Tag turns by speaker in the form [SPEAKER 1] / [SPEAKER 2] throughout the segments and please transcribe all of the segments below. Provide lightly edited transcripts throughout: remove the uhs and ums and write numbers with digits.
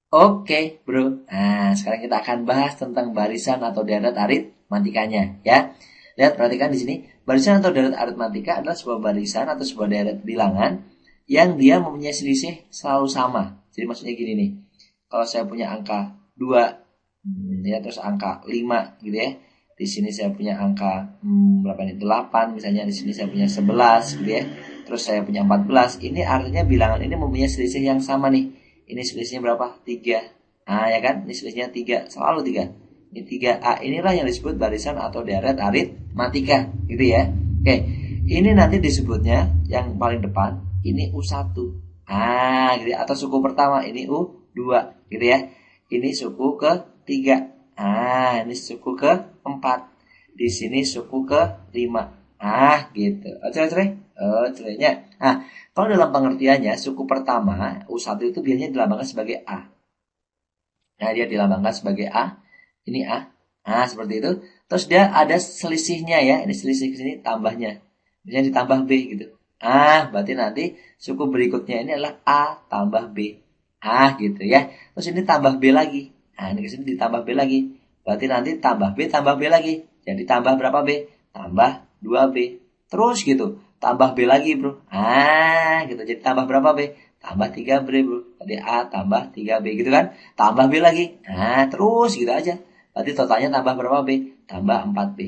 [SPEAKER 1] Oke, bro. Nah, sekarang kita akan bahas tentang barisan atau deret aritmatikanya, ya. Lihat, perhatikan di sini. Barisan atau deret aritmatika adalah sebuah barisan atau sebuah deret bilangan yang dia mempunyai selisih selalu sama. Jadi maksudnya gini nih. Kalau saya punya angka 2, ya, terus angka 5 gitu ya. Di sini saya punya angka berapa nih? 8 misalnya, di sini saya punya 11 gitu ya. Terus saya punya 14. Ini artinya bilangan ini mempunyai selisih yang sama nih. Ini selisihnya berapa? 3. Nah, ya kan? Ini selisihnya 3, selalu 3. Ini 3A. Inilah yang disebut barisan atau deret aritmatika, gitu ya. Oke. Ini nanti disebutnya yang paling depan ini U1. Ah, gitu ya. Atau suku pertama ini U2, gitu ya. Ini suku ketiga. Ah, ini suku keempat. Di sini suku kelima. Ah, gitu. Cerenya. Ah, kalau dalam pengertiannya, suku pertama U1 itu biasanya dilambangkan sebagai A. Nah, dia dilambangkan sebagai A. Ini A. Nah, seperti itu. Terus dia ada selisihnya ya. Ini selisih ke sini tambahnya. Misalnya ditambah B gitu. Ah, berarti nanti suku berikutnya ini adalah A tambah B. Ah, gitu ya. Terus ini tambah B lagi. Nah, ini ke sini ditambah B lagi. Berarti nanti tambah B lagi. Jadi tambah berapa B? Tambah 2B. Terus gitu. Tambah B lagi, bro. Ah, gitu. Jadi tambah berapa B? Tambah 3B, bro. Tadi A tambah 3B gitu kan. Tambah B lagi. Nah, terus gitu aja. Berarti totalnya tambah berapa B? Tambah 4B.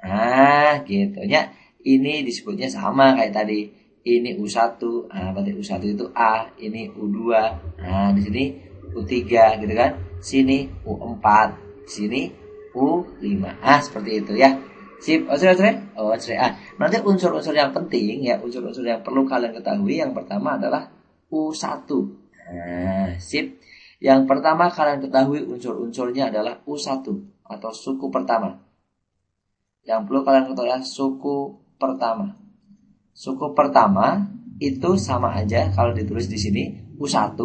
[SPEAKER 1] Nah, gitu ya. Ini disebutnya sama kayak tadi. Ini U1. Nah, berarti U1 itu A, ini U2. Nah, di sini U3 gitu kan. Sini U4, sini U5. Ah, seperti itu ya. Sip, nanti unsur-unsur yang penting ya, unsur-unsur yang perlu kalian ketahui yang pertama adalah U1. Nah, sip. Yang pertama kalian ketahui unsur-unsurnya adalah U1 atau suku pertama. Yang perlu kalian ketahui adalah suku pertama. Suku pertama itu sama aja kalau ditulis di sini U1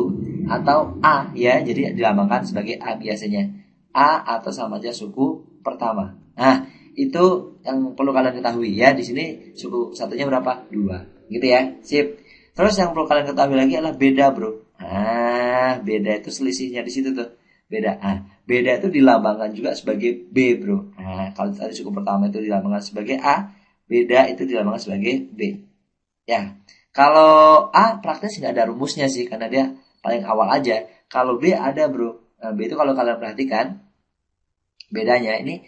[SPEAKER 1] atau A ya, jadi dilambangkan sebagai A biasanya. A atau sama aja suku pertama. Nah, itu yang perlu kalian ketahui ya. Di sini suku satunya berapa? 2. Gitu ya. Sip. Terus yang perlu kalian ketahui lagi adalah beda, bro. Ah, beda itu selisihnya di situ tuh. Beda. Ah, beda itu dilambangkan juga sebagai B, bro. Nah, kalau tadi suku pertama itu dilambangkan sebagai A, beda itu dilambangkan sebagai B. Ya, kalau A praktis nggak ada rumusnya sih, karena dia paling awal aja. Kalau B ada, bro. Nah, B itu kalau kalian perhatikan bedanya ini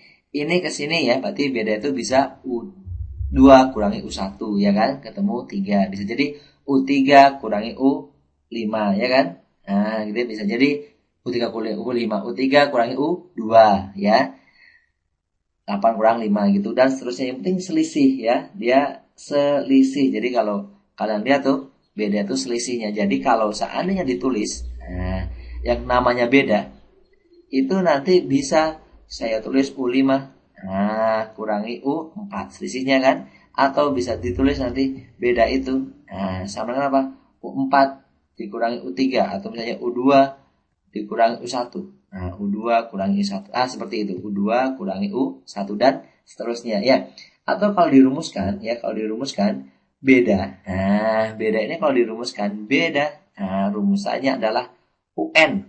[SPEAKER 1] ke sini ya, berarti beda itu bisa U2 kurangi U1 ya kan, ketemu 3. Bisa jadi U3 kurangi U5 ya kan. Nah, gitu ya, bisa jadi U3 kurangi U5, U3 kurangi U2 ya. 8 kurang 5 gitu dan seterusnya. Yang penting selisih ya. Dia selisih. Jadi kalau kalian lihat tuh beda itu selisihnya. Jadi kalau seandainya ditulis yang namanya beda itu nanti bisa saya tulis U5 kurangi U4 selisihnya kan, atau bisa ditulis nanti beda itu sama dengan apa? U4 dikurangi U3 atau misalnya U2 dikurangi U1. Nah, U2 kurangi U1. Ah, seperti itu. U2 kurangi U1 dan seterusnya ya. Atau kalau dirumuskan ya, kalau dirumuskan beda. Nah, beda ini kalau dirumuskan beda. Nah, rumusannya adalah UN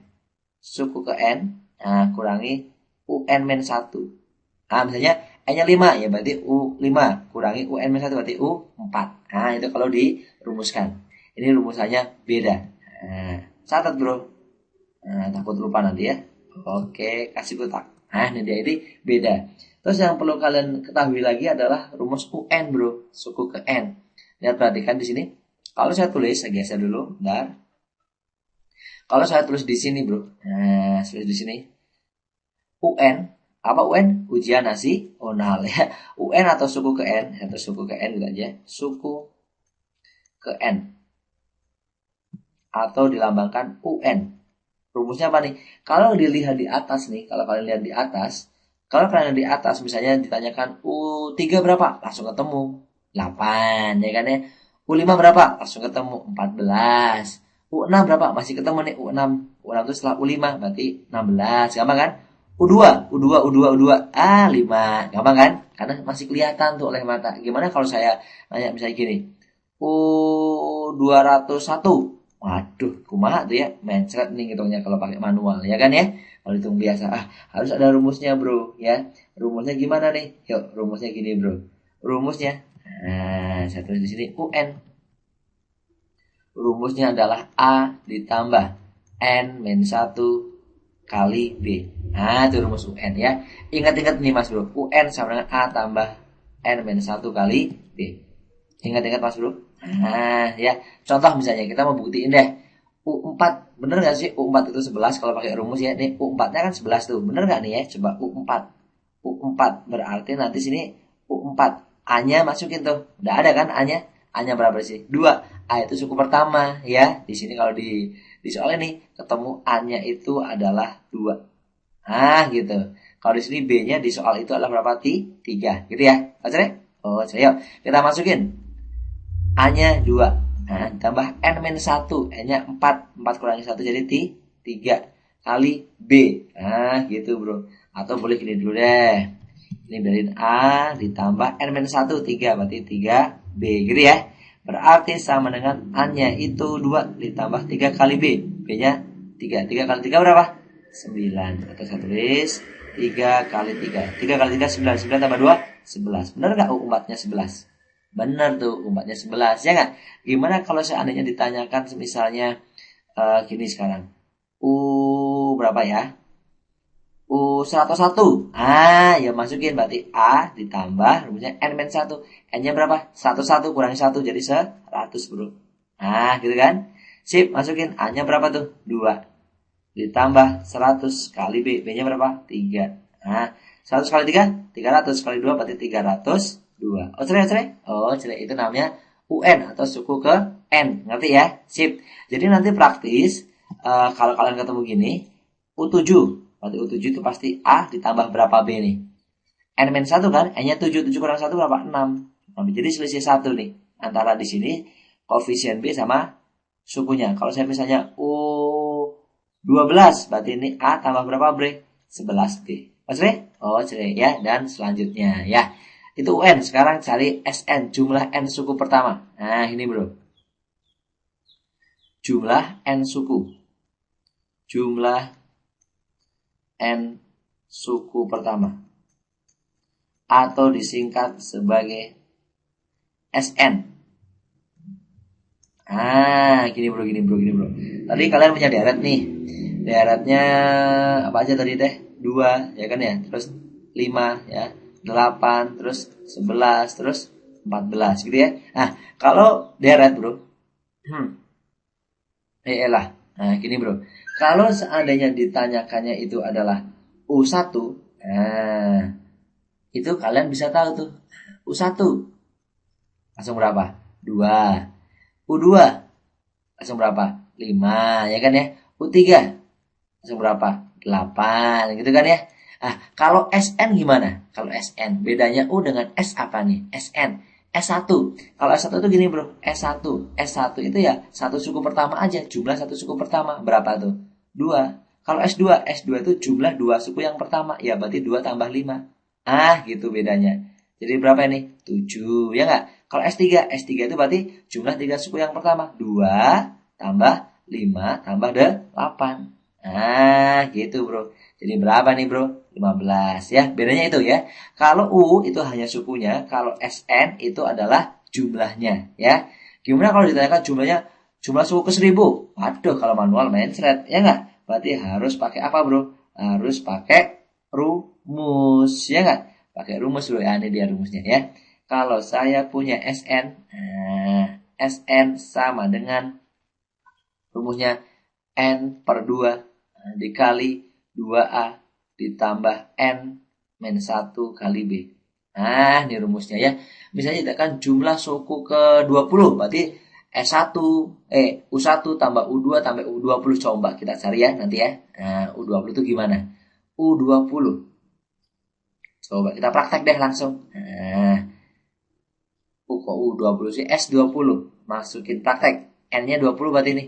[SPEAKER 1] suku ke N kurangi UN-1. Nah, misalnya N-nya 5 ya berarti U5 kurangi UN-1 berarti U4. Nah, itu kalau dirumuskan. Ini rumusannya beda. Nah, catat, bro. Nah, takut lupa nanti ya. Oke, kasih kotak. Nah, ini dia ini beda. Terus yang perlu kalian ketahui lagi adalah rumus UN, bro. Suku ke N. Lihat, perhatikan di sini. Kalau saya tulis, saya geser dulu, bentar. Kalau saya tulis di sini, bro. Nah, tulis di sini. UN, apa UN? Ujian nasional ya. UN atau suku ke N, atau suku ke N gitu aja. Suku ke N atau dilambangkan UN. Rumusnya apa nih? Kalau dilihat di atas nih, kalau kalian lihat di atas, kalau kalian lihat di atas misalnya ditanyakan U3 berapa? Langsung ketemu 8 ya kan ya. U5 berapa? Langsung ketemu 14. U6 berapa? Masih ketemu nih U6. U6 itu setelah U5 berarti 16. Gampang kan? U2, U2, U2, U2. Ah, 5. Gampang kan? Karena masih kelihatan tuh oleh mata. Gimana kalau saya nanya misalnya gini? U201 Waduh, kumaha tuh ya, mencret nih ngitungnya kalau pakai manual ya kan ya. Kalau hitung biasa, harus ada rumusnya bro ya. Rumusnya gimana nih? Yuk, rumusnya gini bro. Rumusnya, nah saya tulis di sini UN. Rumusnya adalah A ditambah N-1 kali B. Nah, itu rumus UN ya. Ingat-ingat nih Mas Bro. UN sama dengan A tambah N-1 kali B. Ingat-ingat Mas Bro. Nah, ya. Contoh misalnya kita mau buktiin deh. U4, bener gak sih U4 itu 11 kalau pakai rumus ya? Nih U4-nya kan 11 tuh. Bener gak nih ya? Coba U4. U4 berarti nanti sini U4. A-nya masukin tuh. Udah ada kan A-nya? A-nya berapa sih? 2. A itu suku pertama ya. Di sini kalau di soal ini ketemu A-nya itu adalah 2. Nah, gitu. Kalau di sini B-nya di soal itu adalah berapa? 3. Gitu ya. Baca deh. Oh, yuk. Kita masukin. A-nya 2. Nah, tambah N-1. N-nya 4. 4 kurangi 1 jadi 3 kali B. Nah, gitu bro. Atau boleh gini dulu deh. Ini biarin A ditambah N-1. 3. Berarti 3B. Gitu ya. Berarti sama dengan A-nya itu 2 ditambah 3 kali B. B-nya 3. 3 kali 3 berapa? 9. Atau saya tulis 3 kali 3. 3 kali 3 9. 9 tambah 2 11. Benar nggak umpatnya 11? Benar tuh umpatnya 11 ya nggak? Gimana kalau seandainya ditanyakan misalnya gini sekarang. U berapa ya? U101. Ya masukin berarti A ditambah rumusnya N-1. N-nya berapa? 11 kurangi 1 jadi 100 bro. Gitu kan? Sip, masukin A-nya berapa tuh? 2. Ditambah 100 kali B. B-nya berapa? 3. 100 kali 3? 300 kali 2 berarti 302. Oh, cerai. Oh, cerai itu namanya UN atau suku ke N. Ngerti ya? Sip. Jadi nanti praktis kalau kalian ketemu gini, U7. Berarti U7 itu pasti A ditambah berapa B nih? N-1 kan? N-nya 7. 7 kurang 1 berapa? 6. Jadi selisih 1 nih. Antara di sini koefisien B sama sukunya. Kalau saya misalnya U12. Berarti ini A tambah berapa B? 11B. Maksudnya? Oh, cerai ya. Dan selanjutnya ya. Itu UN. Sekarang cari SN. Jumlah N suku pertama. Nah, ini bro. Jumlah N suku. Jumlah N suku pertama atau disingkat sebagai SN. Gini bro. Tadi kalian punya deret nih. Deretnya apa aja tadi teh? 2 ya kan ya. Terus 5 ya. 8 terus 11 terus 14 gitu ya. Kalau deret bro. Gini bro. Kalau seandainya ditanyakannya itu adalah U1, itu kalian bisa tahu tuh. U1 langsung berapa? 2. U2 langsung berapa? 5, ya kan ya? U3 langsung berapa? 8, gitu kan ya? Kalau SN gimana? Kalau SN bedanya U dengan S apa nih? SN S1. Kalau S1 itu gini bro, S1 itu ya satu suku pertama aja, jumlah satu suku pertama. Berapa tuh? 2. Kalau S2 itu jumlah 2 suku yang pertama, ya berarti 2 tambah 5. Gitu bedanya. Jadi berapa ini? 7, ya nggak? Kalau S3 itu berarti jumlah 3 suku yang pertama, 2 tambah 5 tambah 8. Gitu bro. Jadi berapa nih bro? 15 ya. Bedanya itu ya. Kalau U itu hanya sukunya, kalau SN itu adalah jumlahnya ya. Gimana kalau ditanyakan jumlah suku ke 1000? Waduh, kalau manual mencret ya nggak? Berarti harus pakai apa bro? Harus pakai rumus ya nggak? Pakai rumus bro ya. Ini dia rumusnya ya. Kalau saya punya SN, SN sama dengan rumusnya N per 2 dikali 2A ditambah N-1 kali B. Ini rumusnya ya. Misalnya kan jumlah suku ke 20, berarti U1 tambah U2 tambah U20. Coba kita cari ya nanti ya. U20 itu gimana? U20. Coba kita praktek deh langsung. Kok U20 sih? S20. Masukin praktek. N-nya 20 berarti ini.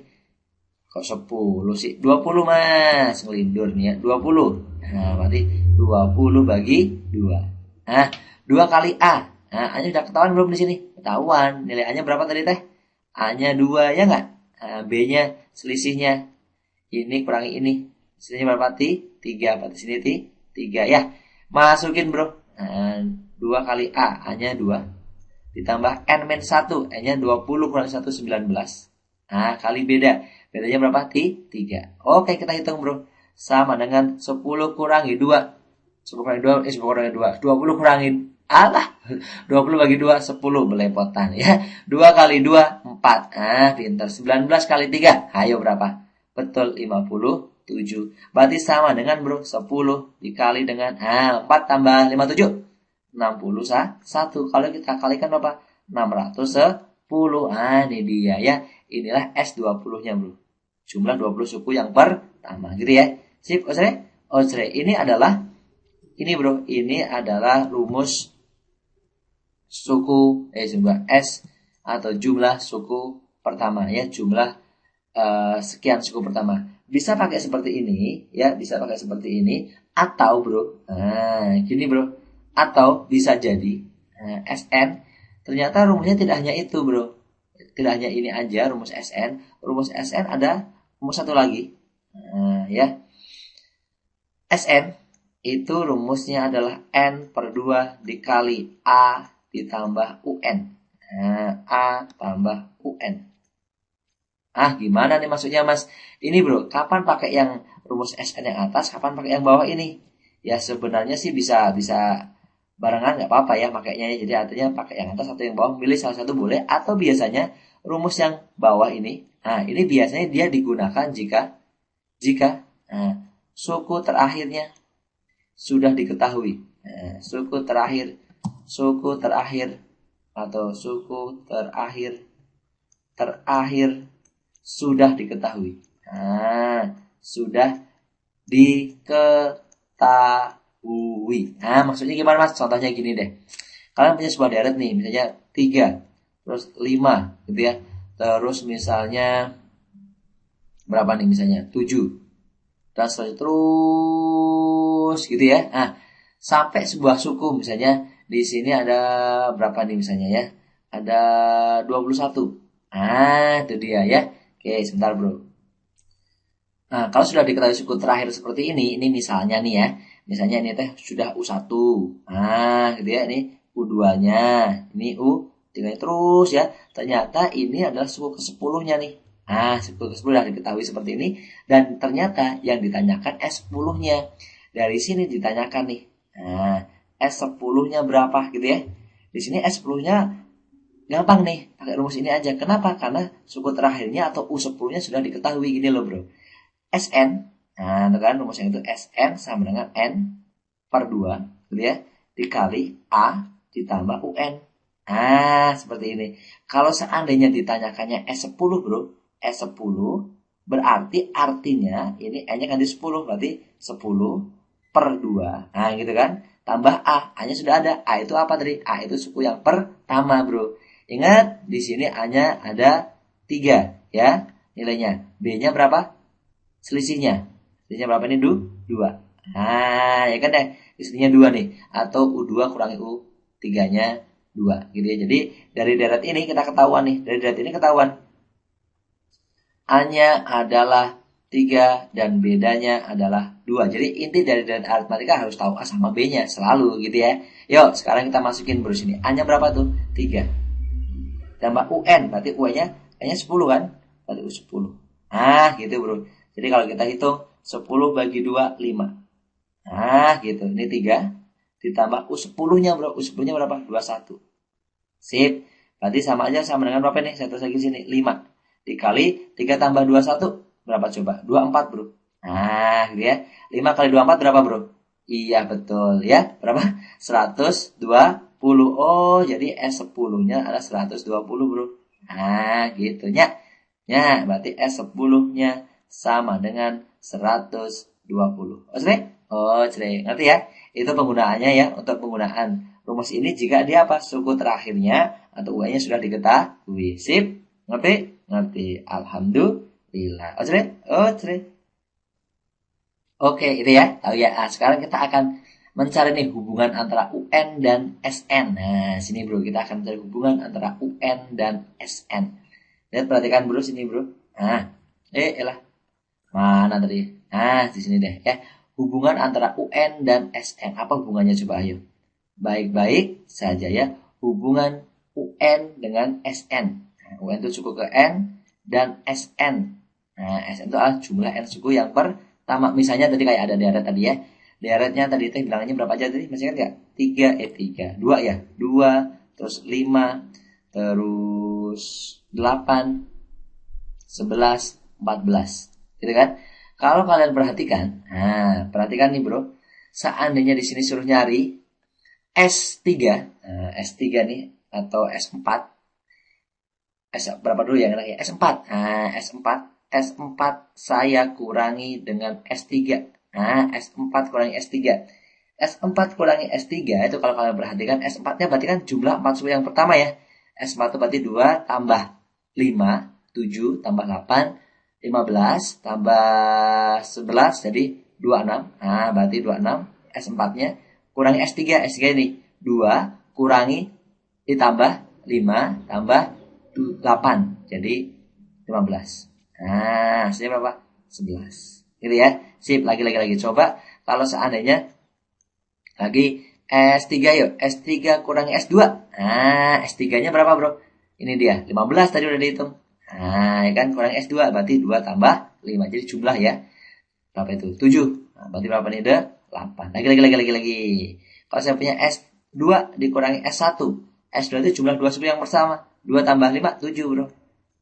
[SPEAKER 1] Kok 10 sih? 20 mas. Ngelindur nih ya. 20. Berarti 20 bagi 2. 2 kali A. A-nya udah ketahuan belum di sini? Ketahuan. Nilai A-nya berapa tadi teh? A-nya 2 ya nggak? Nah, B-nya selisihnya. Ini kurangi ini. Selisihnya berapa? 3. Berarti sini 3 ya. Masukin bro. Nah, 2 kali A. A-nya 2. Ditambah N-1. N-nya 20 kurang 1, 19. Nah, kali beda. Bedanya berapa? 3. Oke, kita hitung bro. Sama dengan 10 kurangi 2. 10 kurangi 2, 10 kurangi 2. 20 kurangin. Alah, 20 bagi 2, 10 belepotan ya. 2 kali 2, 4. Nah, pintar. 19 kali 3. Ayo berapa? Betul, 57. Berarti sama dengan bro, 10 dikali dengan 4 tambah 57. 61. Kalau kita kalikan berapa? 610. Ah, ini dia ya. Inilah S20-nya bro. Jumlah 20 suku yang pertama gitu ya. Sip, Osre. Ini bro, ini adalah rumus suku jumlah S atau jumlah suku pertama ya, jumlah sekian suku pertama. Bisa pakai seperti ini ya, bisa pakai seperti ini atau bro, gini bro, atau bisa jadi SN ternyata rumusnya tidak hanya itu bro, tidak hanya ini aja rumus SN. Rumus SN ada rumus satu lagi ya. SN itu rumusnya adalah N per 2 dikali A ditambah UN. A tambah UN. Gimana nih maksudnya mas? Ini bro, kapan pakai yang rumus SN yang atas, kapan pakai yang bawah ini? Ya sebenarnya sih bisa barengan nggak apa-apa ya makainya. Jadi artinya pakai yang atas atau yang bawah, pilih salah satu boleh. Atau biasanya rumus yang bawah ini, ini biasanya dia digunakan jika suku terakhirnya sudah diketahui. Suku terakhir atau suku terakhir sudah diketahui. Sudah diketahui. Maksudnya gimana mas? Contohnya gini deh. Kalian punya sebuah deret nih, misalnya 3, terus 5 gitu ya. Terus misalnya berapa nih misalnya? 7. Dan seterusnya terus gitu ya. Sampai sebuah suku misalnya di sini ada berapa nih misalnya ya? Ada 21. Itu dia ya. Oke, sebentar bro. Kalau sudah diketahui suku terakhir seperti ini misalnya nih ya. Misalnya ini teh sudah U1. Gitu ya, ini U2-nya, ini U3 terus ya. Ternyata ini adalah suku ke-10-nya nih. Suku ke-10 sudah diketahui seperti ini. Dan ternyata yang ditanyakan S10-nya. Dari sini ditanyakan nih. S10-nya berapa gitu ya. Di sini S10-nya gampang nih, pakai rumus ini aja. Kenapa? Karena suku terakhirnya atau U10-nya sudah diketahui gini loh bro. SN, kan rumusnya itu SN sama dengan N per 2 gitu ya, dikali A ditambah UN. Seperti ini. Kalau seandainya ditanyakannya S10 bro, S10 berarti artinya ini N-nya kan di 10, berarti 10 per 2. Gitu kan. Tambah A, A-nya sudah ada. A itu apa tadi? A itu suku yang pertama bro. Ingat, di sini A-nya ada 3 ya nilainya. B-nya berapa? Selisihnya berapa ini? 2. Ya kan deh. Selisihnya 2 nih. Atau U2 kurangi U3-nya 2 gitu ya. Jadi dari deret ini kita ketahuan nih. Dari deret ini ketahuan A-nya adalah 3 dan bedanya adalah 2. Jadi inti dari deret aritmatika harus tahu A sama B-nya selalu gitu ya. Yuk, sekarang kita masukin bro sini. A-nya berapa tuh? 3. Tambah UN, berarti UN-nya N-nya 10 kan? Berarti U10. Gitu bro. Jadi kalau kita hitung 10 bagi 2, 5. Gitu. Ini 3. Ditambah U10-nya bro. U10-nya berapa? 21. Sip. Berarti sama aja sama dengan berapa nih? Saya tulis lagi sini. 5. Dikali 3 tambah 21. Berapa coba? 24 bro. Gitu ya. 5 kali 24 berapa bro? Iya betul ya. Berapa? 120. Jadi S10-nya adalah 120 bro. Gitu ya. Berarti S10-nya sama dengan 120. Ngerti ya? Itu penggunaannya ya. Untuk penggunaan rumus ini jika dia suku terakhirnya atau UN-nya sudah diketahui. Sip? Ngerti. Alhamdulillah. Oke, itu ya. Sekarang kita akan mencari nih hubungan antara UN dan SN. Sini bro, kita akan mencari hubungan antara UN dan SN. Lihat, perhatikan bro, sini bro. Nah, elah. Mana tadi? Nah, di sini deh ya. Hubungan antara UN dan SN. Apa hubungannya coba ayo? Baik-baik saja ya. Hubungan UN dengan SN. Nah, UN itu suku ke N dan SN. Nah, SN itu adalah jumlah N suku yang pertama. Misalnya tadi kayak ada deret tadi ya. Deretnya tadi teh bilangannya berapa aja tadi? Masih ingat nggak? 3. 2 ya. 2, terus 5, terus 8, 11, 14. Gitu kan? Kalau kalian perhatikan, nah, perhatikan nih bro. Seandainya di sini suruh nyari S3, nah, S3 nih atau S4. S berapa dulu ya enaknya? S4. Nah, S4, S4 saya kurangi dengan S3. Nah, S4 kurangi S3. S4 kurangi S3 itu kalau kalian perhatikan S4-nya berarti kan jumlah 4 suku yang pertama ya. S4 itu berarti 2 tambah 5, 7 tambah 8, 15 tambah 11 jadi 26. Nah, berarti 26 S4-nya kurangi S3. S3 ini 2 kurangi ditambah 5 tambah 8 jadi 15. Nah, hasilnya berapa? 11. Gitu ya. Sip, lagi. Coba kalau seandainya lagi S3 yuk. S3 kurangi S2. Nah, S3-nya berapa, Bro? Ini dia, 15 tadi udah dihitung. Nah, ya kan kurang S2 berarti 2 tambah 5. Jadi jumlah ya. Berapa itu? 7. Nah, berarti berapa nih? 8. Lagi. Kalau saya punya S2 dikurangi S1. S2 itu jumlah 2 suku yang pertama. 2 tambah 5, 7 bro.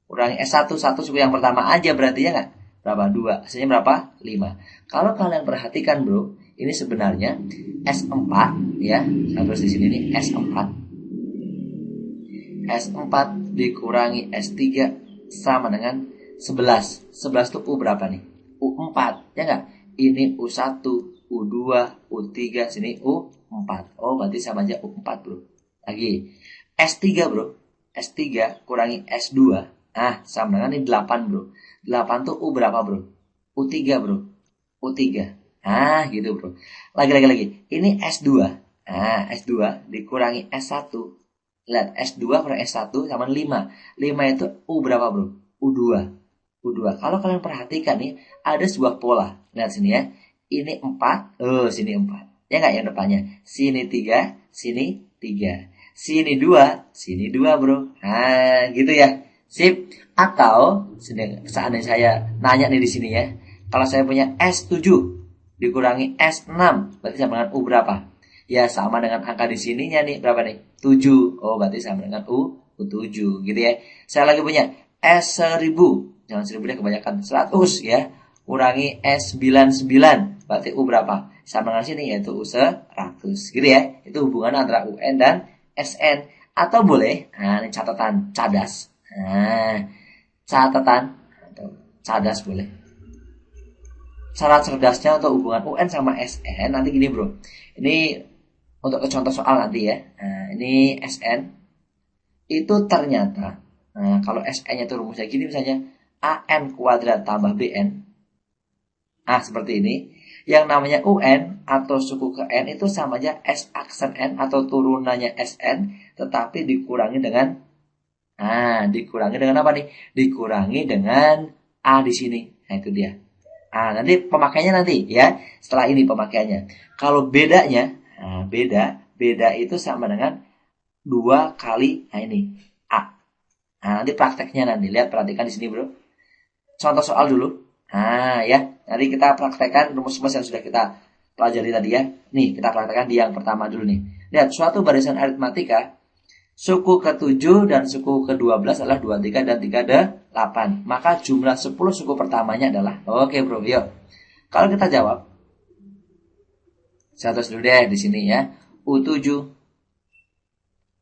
[SPEAKER 1] Kurangi S1, 1 suku yang pertama aja berarti ya nggak? Berapa? 2. Hasilnya berapa? 5. Kalau kalian perhatikan bro, ini sebenarnya S4 ya. Saya tulis di sini nih S4. S4 dikurangi S3 sama dengan 11. 11 itu U berapa nih? U4, ya nggak? Ini U1, U2, U3, sini U4. Oh, berarti sama aja U4, bro. Lagi. S3, bro. S3 kurangi S2. Ah, sama dengan ini 8, bro. 8 tuh U berapa, bro? U3, bro. U3. Ah, gitu, bro. Lagi. Ini S2. Nah, S2 dikurangi S1. Lihat, S2 kurang S1 sama 5. 5 itu U berapa, bro? U2. U2. Kalau kalian perhatikan nih, ada sebuah pola. Lihat sini ya. Ini 4. Oh, sini 4. Ya nggak yang depannya? Sini 3, sini 3. Sini 2, sini 2, bro. Nah, gitu ya. Sip. Atau, seandainya saya nanya nih di sini ya. Kalau saya punya S7 dikurangi S6, berarti sama dengan U berapa? Ya sama dengan angka di sininya nih berapa nih? 7. Oh berarti sama dengan U7 gitu ya. Saya lagi punya S1000. Jangan 1000 deh kebanyakan 100 ya. Kurangi S99. Berarti U berapa? Sama dengan sini yaitu U100 gitu ya. Itu hubungan antara UN dan SN. Atau boleh, nah ini catatan cadas. Nah, catatan atau cadas boleh. Cara cerdasnya untuk hubungan UN sama SN nanti gini bro. Ini untuk ke contoh soal nanti ya. Nah, ini SN itu ternyata, nah kalau SN-nya itu rumusnya gini misalnya AN kuadrat tambah BN. Nah seperti ini. Yang namanya UN atau suku ke N itu sama aja S aksen N atau turunannya SN, tetapi dikurangi dengan, dikurangi dengan apa nih? Dikurangi dengan A di sini. Nah itu dia. Nah, nanti pemakaiannya nanti ya. Setelah ini pemakaiannya. Kalau bedanya, beda itu sama dengan 2 kali, nah ini A. Nah, nanti prakteknya nanti lihat perhatikan di sini, Bro. Contoh soal dulu. Nah, ya. Nanti kita praktekkan rumus-rumus yang sudah kita pelajari tadi ya. Nih, kita praktekkan di yang pertama dulu nih. Lihat, suatu barisan aritmatika suku ke-7 dan suku ke-12 adalah 23 dan 38. Maka jumlah 10 suku pertamanya adalah. Oke, Bro. Yuk. Kalau kita jawab, saya tulis dulu deh di sini ya. U7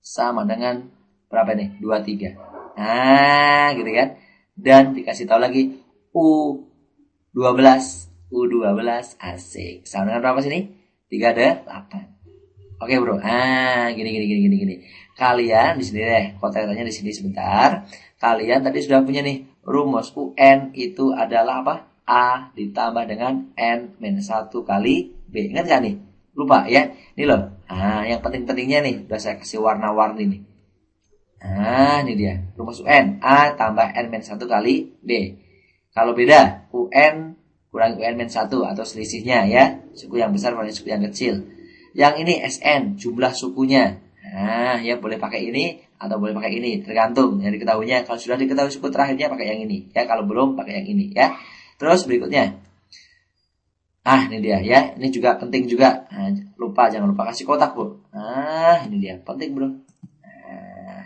[SPEAKER 1] sama dengan berapa nih? 23. Nah, gitu kan. Dan dikasih tahu lagi U12. U12 asik. Sama dengan berapa sini? 38. Oke, Bro. Gini. Kalian di sini deh, kotak-kotaknya di sini sebentar. Kalian tadi sudah punya nih rumus UN itu adalah apa? A ditambah dengan N-1 kali B. Ingat gak nih? Lupa ya? Ini loh. Yang penting-pentingnya nih, udah saya kasih warna-warni nih. Ini dia. Rumus UN. A tambah N-1 kali B. Kalau beda, UN kurangi UN min 1 atau selisihnya ya. Suku yang besar kurangi suku yang kecil. Yang ini SN, jumlah sukunya. Nah, ya boleh pakai ini atau boleh pakai ini, tergantung yang diketahuinya. Kalau sudah diketahui suku terakhirnya pakai yang ini, ya. Kalau belum pakai yang ini, ya. Terus berikutnya. Ini dia ya. Ini juga penting juga. Lupa, jangan lupa kasih kotak, Bu. Ini dia, penting, Bro.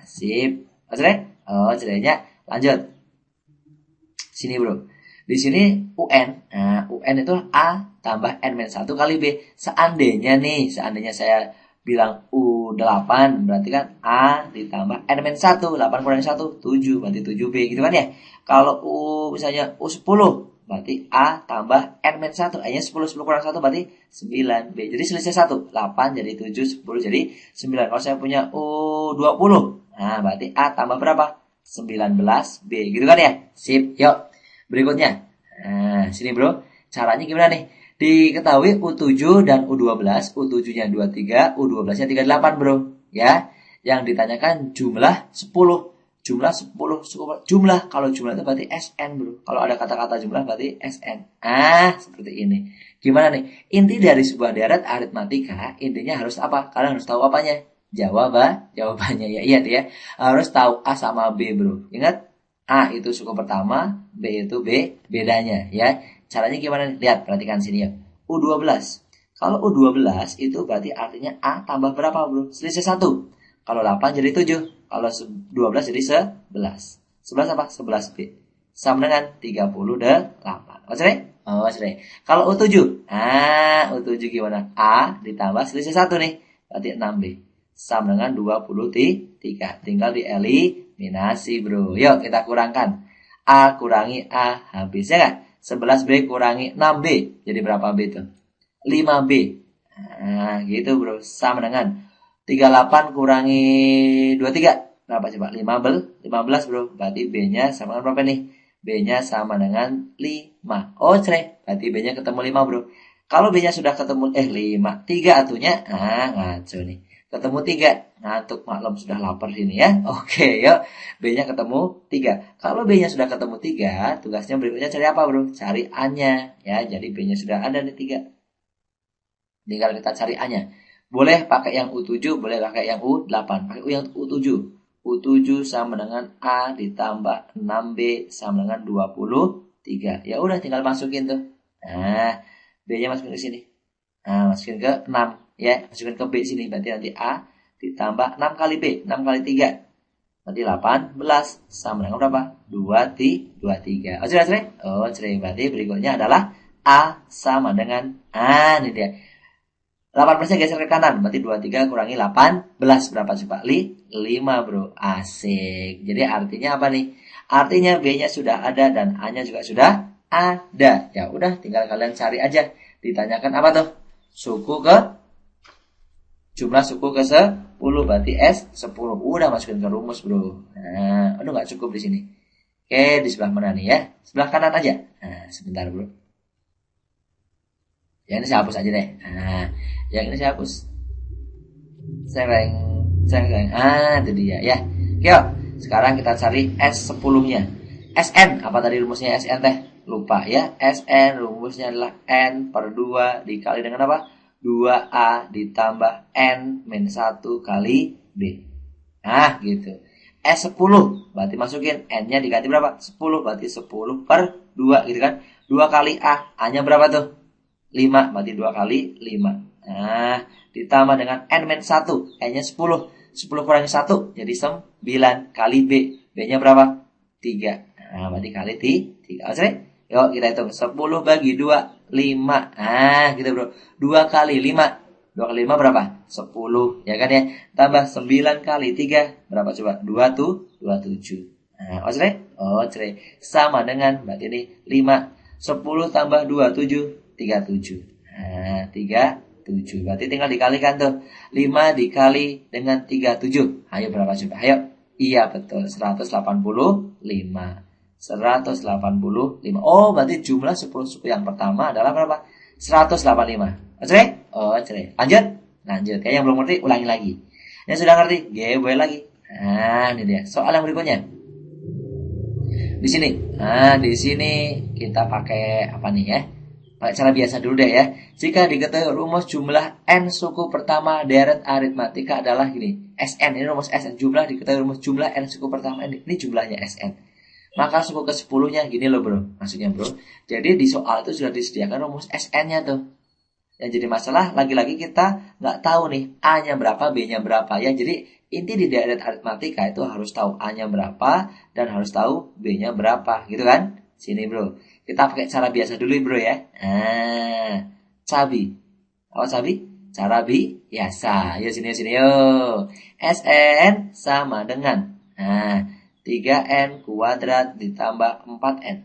[SPEAKER 1] Sip. Cerainya lanjut. Sini, Bro. Di sini UN. UN itu A tambah N-1 kali B. Seandainya saya bilang U8, berarti kan A ditambah N-1, 8 kurangi 1, 7, berarti 7B, gitu kan ya. Kalau misalnya U10, berarti A tambah N-1, A-nya 10, 10 kurang 1, berarti 9B. Jadi selisih 1, 8 jadi 7, 10 jadi 9. Kalau saya punya U20, berarti A tambah berapa? 19B, gitu kan ya. Sip, yuk. Berikutnya, sini bro, caranya gimana nih? Diketahui U7 dan U12, U7-nya 23, U12-nya 38 bro. Ya, yang ditanyakan jumlah 10. Jumlah 10, jumlah. Kalau jumlah itu berarti SN bro. Kalau ada kata-kata jumlah berarti SN. Seperti ini. Gimana nih? Inti dari sebuah deret aritmatika, intinya harus apa? Kalian harus tahu apanya? Jawabannya ya. Iya ya. Harus tahu A sama B bro. Ingat? A itu suku pertama, B itu bedanya ya. Caranya gimana? Lihat, perhatikan sini ya. U12. Kalau U12 itu berarti artinya A tambah berapa, Bro? Selisih 1. Kalau 8 jadi 7. Kalau 12 jadi 11. 11 apa? 11B. Sama dengan 38. Cerai. Kalau U7. U7 gimana? A ditambah selisih 1 nih. Berarti 6B. Sama dengan 23. Tinggal dieliminasi, bro. Yuk kita kurangkan. A kurangi A habis ya nggak? 11B kurangi 6B. Jadi berapa B itu? 5B. Gitu bro. Sama dengan 38 kurangi 23. Berapa coba? 15 bro. Berarti B-nya sama dengan berapa nih? B-nya sama dengan 5. Cerai. Berarti B-nya ketemu 5 bro. Kalau B-nya sudah ketemu 5. 3 atunya. Ngaco nih. Ketemu 3. Ngantuk maklum sudah lapar sini ya. Oke, yuk. B-nya ketemu 3. Kalau B-nya sudah ketemu 3, tugasnya berikutnya cari apa, bro? Cari A-nya. Ya, jadi B-nya sudah ada nih 3. Tinggal kita cari A-nya. Boleh pakai yang U7, boleh pakai yang U8. Pakai yang U7. U7 sama dengan A ditambah 6B sama dengan 23. Ya udah tinggal masukin tuh. B-nya masukin ke sini. Masukin ke 6. Ya, masukin ke B sini. Berarti nanti A ditambah 6 kali B. 6 kali 3. Berarti 18. Sama dengan berapa? 23. Cerai. Berarti berikutnya adalah A sama dengan ini dia. 18-nya geser ke kanan. Berarti 23 kurangi 18. Berapa coba? 5 bro. Asik. Jadi artinya apa nih? Artinya B-nya sudah ada dan A-nya juga sudah ada. Ya udah tinggal kalian cari aja. Ditanyakan apa tuh? Jumlah suku ke 10 berarti S10. Udah masukin ke rumus, bro. Nggak cukup di sini. Oke, di sebelah mana nih ya? Sebelah kanan aja. Sebentar, bro. Yang ini saya hapus aja deh. Yang ini saya hapus. Sereng. Itu dia ya. Oke, sekarang kita cari S10-nya. SN, apa tadi rumusnya SN teh? Lupa ya. SN rumusnya adalah N per 2 dikali dengan apa? 2A ditambah N min 1 kali B. Gitu. S10 berarti masukin N-nya diganti berapa? 10 berarti 10 per 2 gitu kan. 2 kali A. A-nya berapa tuh? 5 berarti 2 kali 5. Ditambah dengan N min 1. N-nya 10. 10 kurangi 1 jadi 9 kali B. B-nya berapa? 3. Berarti kali 3. Yuk kita hitung. 10 bagi 2. 5. Gitu bro. 2 kali 5. 2 kali 5 berapa? 10. Ya kan ya. Tambah 9 kali 3. Berapa coba? 2 tuh. 27. Cerai. Sama dengan. Berarti ini 5. 10 tambah 27. 37. 37. Berarti tinggal dikalikan tuh. 5 dikali dengan 37. Ayo berapa coba? Ayo. Iya betul. 185. 185. Berarti jumlah 10 suku yang pertama adalah berapa? 185. Cerai. Lanjut. Kayak yang belum ngerti, ulangi lagi. Yang sudah ngerti, boleh lagi. Ini dia. Soal yang berikutnya. Di sini. Nah, di sini kita pakai apa nih ya? Pakai cara biasa dulu deh ya. Jika diketahui rumus jumlah n suku pertama deret aritmatika adalah gini. Sn, ini rumus Sn. Jumlah diketahui rumus jumlah n suku pertama ini jumlahnya Sn. Maka suku ke-10-nya gini loh bro. Maksudnya bro. Jadi di soal itu sudah disediakan rumus Sn-nya tuh. Yang jadi masalah lagi-lagi kita nggak tahu nih A-nya berapa, B-nya berapa ya. Jadi inti di deret aritmatika itu harus tahu A-nya berapa dan harus tahu B-nya berapa gitu kan. Sini bro. Kita pakai cara biasa dulu bro ya. Cabi. Apa cabi? Cara biasa. Yuk sini yuk. Sn sama dengan 3n kuadrat ditambah 4n.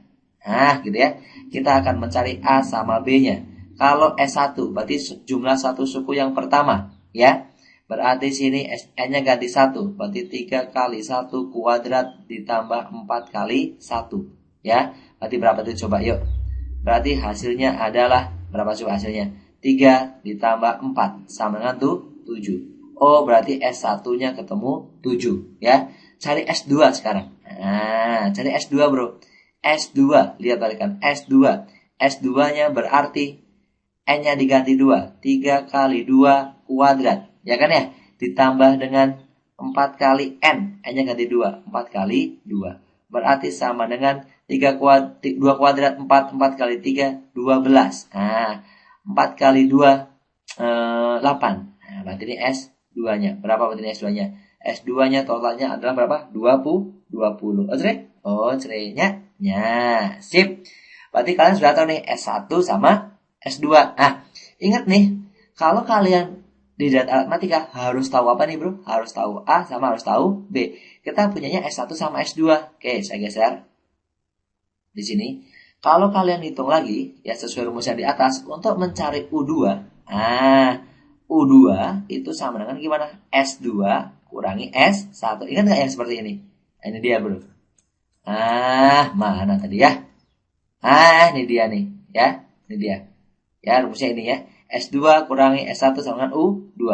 [SPEAKER 1] Nah gitu ya. Kita akan mencari A sama B-nya. Kalau S1 berarti jumlah satu suku yang pertama ya. Berarti sini N-nya ganti 1. Berarti 3 kali 1 kuadrat ditambah 4 kali 1 ya. Berarti berapa itu coba yuk. Berarti hasilnya adalah berapa coba hasilnya? 3 ditambah 4 sama dengan 7. Oh berarti S1-nya ketemu 7 ya. Cari S2 sekarang. Nah cari S2 bro. S2 lihat balikan S2. S2-nya berarti N-nya diganti 2. 3 kali 2 kuadrat. Ya kan ya? Ditambah dengan 4 kali N. N-nya ganti 2. 4 kali 2. Berarti sama dengan 2 kuadrat 4. 4 kali 3. 12. Nah, 4 kali 2. 8. Nah, berarti ini S2-nya. Berapa berarti ini S2-nya? S2-nya totalnya adalah berapa? 20. Oh, cerenya. Sip. Berarti kalian sudah tahu nih S1 sama S2. Nah, ingat nih, kalau kalian di deret aritmatika harus tahu apa nih bro? Harus tahu A sama harus tahu B. Kita punyanya S1 sama S2. Oke, saya geser. Di sini, kalau kalian hitung lagi, ya sesuai rumus yang di atas, untuk mencari U2, U2 itu sama dengan gimana? S2 kurangi S1. Ingat nggak yang seperti ini? Nah, ini dia bro. Mana tadi ya? Ini dia nih, ya. Ini dia. Ya, rumusnya ini ya. S2 kurangi S1 sama dengan U2.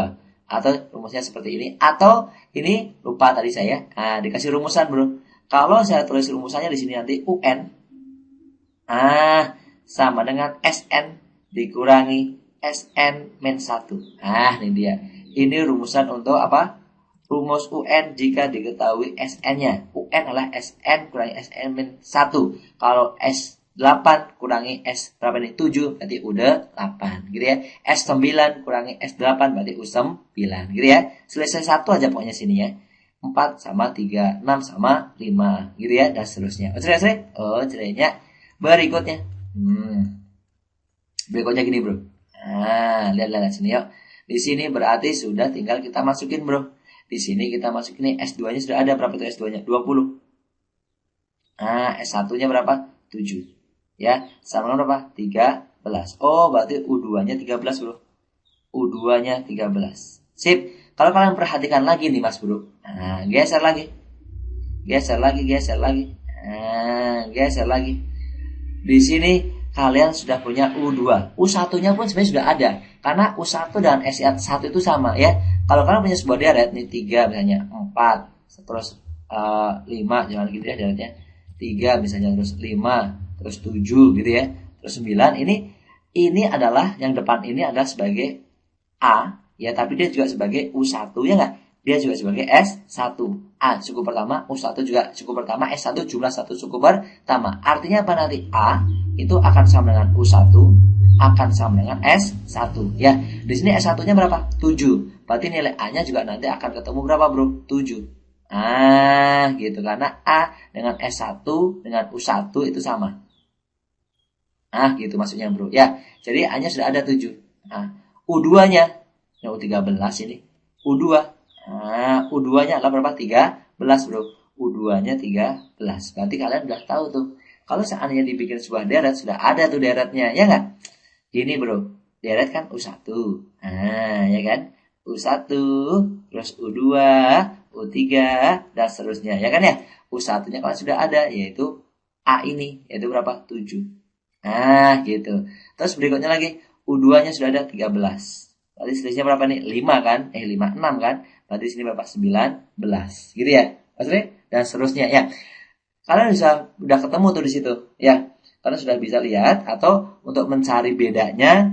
[SPEAKER 1] Atau rumusnya seperti ini. Atau ini lupa tadi saya. Dikasih rumusan bro. Kalau saya tulis rumusannya di sini nanti UN. Sama dengan SN dikurangi SN min 1. Ini dia. Ini rumusan untuk apa? Rumus UN jika diketahui SN-nya. UN adalah SN kurangi SN min 1. Kalau S8 kurangi S berapa nih? 7 berarti udah 8 gitu ya. S9 kurangi S8 berarti U9 gitu ya. Selesai satu aja pokoknya sini ya. 4 sama 3, 6 sama 5 gitu ya dan seterusnya. Cerenya berikutnya. Berikutnya gini bro. Lihat sini yuk. Di sini berarti sudah tinggal kita masukin bro. Di sini kita masukin nih S2-nya sudah ada berapa itu S2-nya? 20. S1-nya berapa? 7. Ya, sama berapa? 13. Oh, berarti U2-nya 13, bro. U2-nya 13. Sip. Kalau kalian perhatikan lagi nih, Mas, bro. Geser lagi. Geser lagi. Di sini kalian sudah punya U2. U1-nya pun sebenarnya sudah ada. Karena U1 dan S1 itu sama, ya. Kalau kalian punya sebuah deret, nih 3 misalnya, 4, terus 5, jangan gitu ya deretnya. 3 misalnya, terus 5, terus 7 gitu ya, terus 9. Ini adalah yang depan ini adalah sebagai A ya, tapi dia juga sebagai U1 ya enggak? Dia juga sebagai S1. A suku pertama, U1 juga suku pertama, S1 jumlah satu suku pertama. Artinya apa nanti? A itu akan sama dengan U1 akan sama dengan S1 ya. Di sini S1-nya berapa? 7. Berarti nilai A-nya juga nanti akan ketemu berapa, bro? 7. Gitu karena A dengan S1 dengan U1 itu sama. Gitu maksudnya bro ya. Jadi A-nya sudah ada 7. U2-nya U13 ini. U2. U2-nya adalah berapa? 13 bro. U2-nya 13. Berarti kalian udah tahu tuh. Kalau seandainya dibikin sebuah deret sudah ada tuh deretnya, ya nggak? Gini bro. Deret kan U1. Ya kan? U1 terus U2, U3 dan seterusnya, ya kan ya? U1-nya kalau sudah ada yaitu A ini, yaitu berapa? 7. Gitu. Terus berikutnya lagi U2-nya sudah ada 13. Berarti selisihnya berapa nih? 5 kan? 5, 6 kan? Berarti sini berapa? 19. Gitu ya. Maksudnya? Dan seterusnya ya. Kalian udah ketemu tuh di situ, ya. Kalian sudah bisa lihat, atau untuk mencari bedanya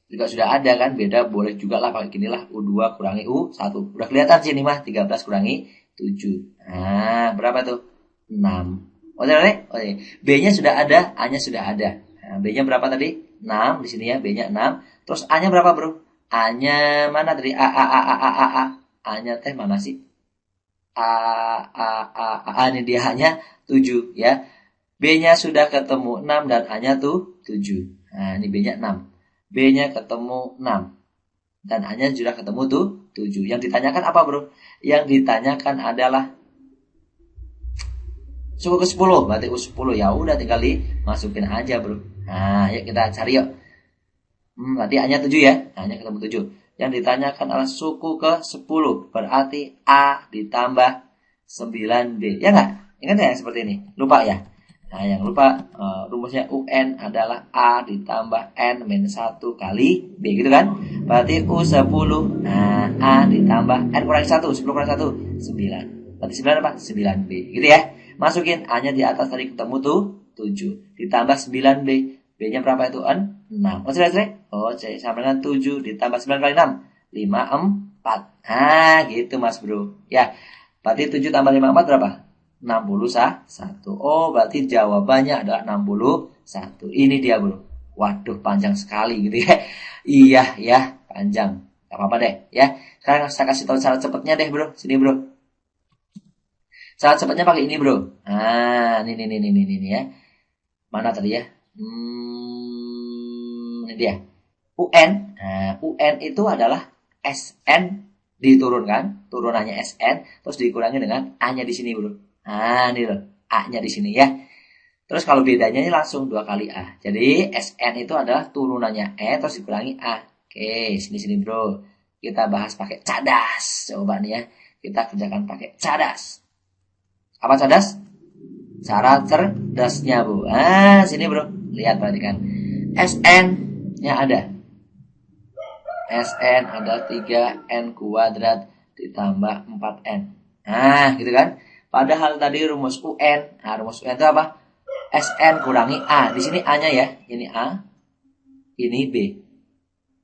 [SPEAKER 1] juga sudah ada kan, beda boleh juga lah pakai gini lah, U2 kurangi U1. Udah kelihatan sih ini mah, 13 kurangi 7. Nah, berapa tuh? 6. Oke, oke. B-nya sudah ada, A-nya sudah ada. Nah, B-nya berapa tadi? 6 di sini ya, B-nya 6. Terus A-nya berapa, Bro? A-nya mana tadi? A. A-nya teh mana sih? Ini dia hanya 7 ya. B-nya sudah ketemu 6 dan A-nya tuh 7. Nah, ini B-nya 6. B-nya ketemu 6 dan A-nya sudah ketemu tuh 7. Yang ditanyakan apa, Bro? Yang ditanyakan adalah suku ke 10, berarti U10. Ya udah tinggal dimasukin aja, Bro. Nah, yuk kita cari yuk. Berarti A-nya 7 ya. A-nya ketemu 7. Yang ditanyakan adalah suku ke 10. Berarti A ditambah 9B. Ya enggak? Ingat ya seperti ini? Lupa ya? Nah, yang lupa rumusnya UN adalah A ditambah N min 1 kali B gitu kan. Berarti U10. Nah, A ditambah N kurangi 1. 10 kurangi 1. 9. Berarti 9 apa? 9B. Gitu ya. Masukin A-nya di atas tadi ketemu tuh 7. Ditambah 9B. B-nya berapa itu? 6. Oh, C sama dengan 7 ditambah 9 kali 6. 54. Nah, gitu Mas Bro. Ya. Berarti 7 tambah 54 berapa? 61. Oh, berarti jawabannya adalah 61. Ini dia, Bro. Waduh, panjang sekali gitu ya. Iya, ya, panjang. Gak apa-apa deh, ya. Sekarang saya kasih tahu cara cepatnya deh, Bro. Sini, Bro. Cara cepatnya pakai ini, Bro. Nah, ini ya. Mana tadi ya? Ini dia. UN. Nah, UN itu adalah SN diturunkan, turunannya SN, terus dikurangi dengan A-nya di sini, Bro. Nah, ini loh, A-nya di sini ya. Terus kalau bedanya ini langsung 2 kali A. Jadi SN itu adalah turunannya E terus dikurangi A. Oke, sini-sini Bro. Kita bahas pakai cadas. Coba nih ya. Kita kerjakan pakai cadas. Apa cadas? Cara cerdasnya, Bu. Ah, sini Bro. Lihat perhatikan. SN-nya ada. SN ada 3N kuadrat ditambah 4N. Nah, gitu kan? Padahal tadi rumus UN. Nah, rumus UN itu apa? SN kurangi A. Di sini A-nya ya. Ini A. Ini B.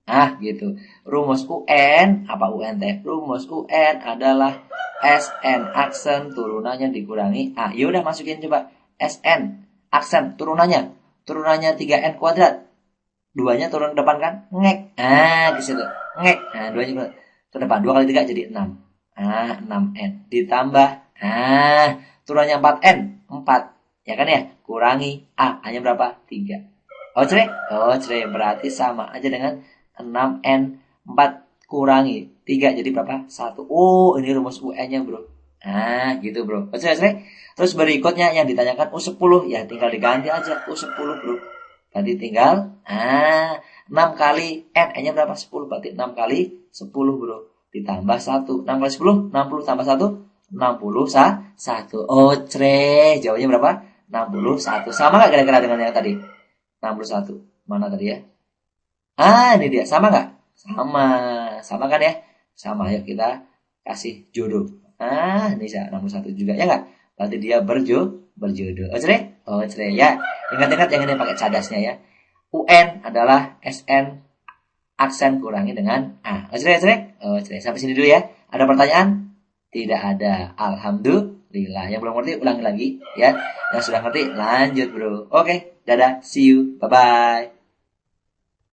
[SPEAKER 1] Nah, gitu. Rumus UN. Apa UN teh? Rumus UN adalah SN aksen turunannya dikurangi A. Ya udah masukin coba. SN aksen turunannya. Turunannya 3N kuadrat. Duanya turun ke depan kan? Ngek. Nah, di situ. Ngek. Nah, duanya ke depan. 2 kali 3 jadi 6. Nah, 6N. Ditambah. Nah, turunnya 4N. 4. Ya kan ya? Kurangi A. A-nya berapa? 3. Oh, cere? Oh, cere. Berarti sama aja dengan 6N. 4 kurangi 3 jadi berapa? 1. Oh, ini rumus UN-nya, Bro. Nah, gitu, Bro. Oh, cere? Terus berikutnya yang ditanyakan U10. Ya, tinggal diganti aja. U10, Bro. Berarti tinggal 6 kali N. N-nya berapa? 10. Berarti 6 kali 10, Bro. Ditambah 1. 6 kali 10. 60 tambah 1. 61. Oh, jawabannya berapa? 61. Sama gak kira-kira dengan yang tadi? 61. Mana tadi ya? Ini dia. Sama gak? Sama. Sama kan ya? Sama. Yuk kita kasih jodoh. Ini 61 juga. Ya gak? Berarti dia berjodoh. Oh, ya. Ingat-ingat yang ini pakai cadasnya ya. UN adalah SN aksen kurangi dengan A. Oh, sampai sini dulu ya. Ada pertanyaan? Tidak ada. Alhamdulillah. Yang belum ngerti ulangi lagi ya. Yang sudah ngerti lanjut, Bro. Oke, dadah. See you. Bye-bye.